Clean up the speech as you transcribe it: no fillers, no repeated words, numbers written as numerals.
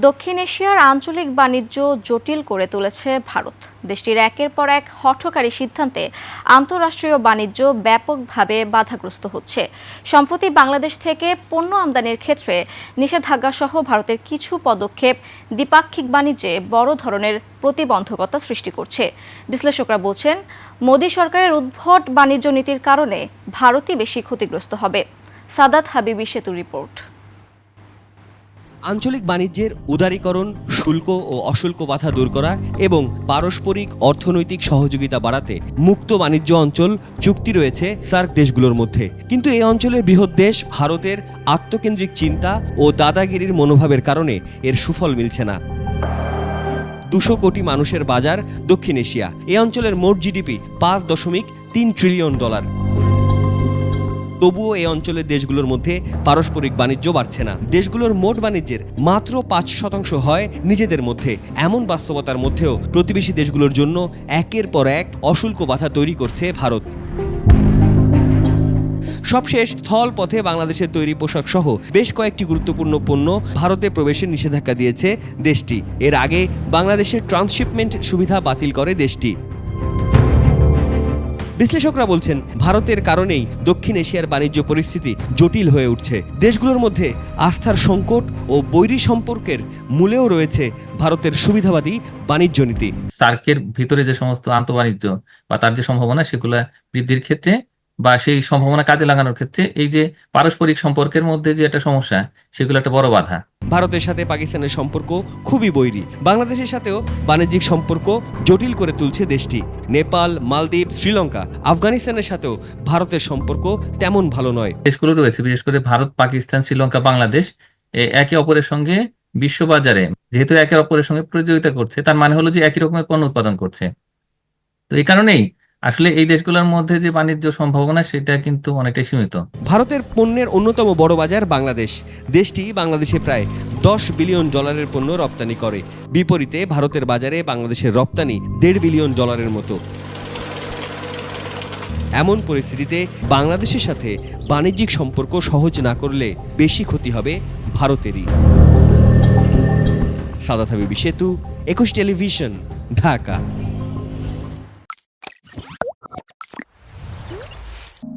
দক্ষিণ এশিয়ার আঞ্চলিক বাণিজ্য জটিল করে তুলেছে ভারত। দেশটির একের পর এক হঠকারী সিদ্ধান্তে আন্তঃরাষ্ট্রীয় বাণিজ্য ব্যাপকভাবে বাধাগ্রস্ত হচ্ছে। সম্প্রতি বাংলাদেশ থেকে পণ্য আমদানির ক্ষেত্রে নিষেধাজ্ঞা সহ ভারতের কিছু পদক্ষেপ দ্বিপাক্ষিক বাণিজ্যে বড় ধরনের প্রতিবন্ধকতা সৃষ্টি করছে। বিশ্লেষকরা বলছেন, মোদী সরকারের উদ্ভট বাণিজ্য নীতির কারণে ভারতই বেশি ক্ষতিগ্রস্ত হবে। সাদাত হাবিবি সেতু রিপোর্ট। আঞ্চলিক বাণিজ্যের উদারীকরণ, শুল্ক ও অশুল্ক বাধা দূর করা এবং পারস্পরিক অর্থনৈতিক সহযোগিতা বাড়াতে মুক্ত বাণিজ্য অঞ্চল চুক্তি রয়েছে সার্ক দেশগুলোর মধ্যে। কিন্তু এই অঞ্চলের বৃহৎ দেশ ভারতের আত্মকেন্দ্রিক চিন্তা ও দাদাগিরির মনোভাবের কারণে এর সুফল মিলছে না। 200 কোটি মানুষের বাজার দক্ষিণ এশিয়া। এই অঞ্চলের মোট জিডিপি $5.3 ট্রিলিয়ন। তবুও এই অঞ্চলের দেশগুলোর মধ্যে পারস্পরিক বাণিজ্য বাড়ছে না। দেশগুলোর মোট বাণিজ্যের মাত্র 5% হয় নিজেদের মধ্যে। এমন বাস্তবতার মধ্যেও প্রতিবেশী দেশগুলোর জন্য একের পর এক অশুল্ক বাধা তৈরি করছে ভারত। সবশেষ স্থল পথে বাংলাদেশের তৈরি পোশাক সহ বেশ কয়েকটি গুরুত্বপূর্ণ পণ্য ভারতে প্রবেশের নিষেধাজ্ঞা দিয়েছে দেশটি। এর আগে বাংলাদেশের ট্রান্সশিপমেন্ট সুবিধা বাতিল করে দেশটি। বিশ্লেষকরা বলছেন, ভারতের কারণেই দক্ষিণ এশিয়ার বাণিজ্য পরিস্থিতি জটিল হয়ে উঠছে। দেশগুলোর মধ্যে আস্থার সংকট ও বৈরী সম্পর্কের মূলেও রয়েছে ভারতের সুবিধাবাদী বাণিজ্য নীতি। সার্কের ভিতরে যে সমস্ত আন্তঃবাণিজ্য বা তার যে সম্ভাবনা, সেগুলো বৃদ্ধির ক্ষেত্রে বা সেই সম্ভাবনা কাজে লাগানোর ক্ষেত্রে এই যে পারস্পরিক সম্পর্কের মধ্যে যে একটা সমস্যা, সেগুলো একটা বড় বাধা। ভারতের সাথে পাকিস্তানের সম্পর্ক খুবই বৈরী। বাংলাদেশের সাথেও বাণিজ্যিক সম্পর্ক জটিল করে তুলছে দেশটি। নেপাল, মালদ্বীপ, শ্রীলঙ্কা, আফগানিস্তানের সাথেও ভারতের সম্পর্ক তেমন ভালো নয়। দেশগুলো রয়েছে, বিশেষ করে ভারত, পাকিস্তান, শ্রীলঙ্কা, বাংলাদেশ একে অপরের সঙ্গে বিশ্ববাজারে যেহেতু একে অপরের সঙ্গে প্রতিযোগিতা করছে, তার মানে হলো যে একই রকমের পণ্য উৎপাদন করছে। তো এই কারণেই আসলে এই দেশগুলোর মধ্যে যে বাণিজ্য সম্ভাবনা, সেটা কিন্তু অনেকটাই সীমিত। ভারতের পণ্যের অন্যতম বড় বাজার বাংলাদেশ। দেশটি বাংলাদেশে প্রায় $10 বিলিয়ন পণ্য রপ্তানি করে। বিপরীতে ভারতের বাজারে বাংলাদেশের রপ্তানি $1.5 বিলিয়ন মতো। এমন পরিস্থিতিতে বাংলাদেশের সাথে বাণিজ্যিক সম্পর্ক সহজ না করলে বেশি ক্ষতি হবে ভারতেরই। সাদাত হাবিবি সেতু, 21 টেলিভিশন, ঢাকা।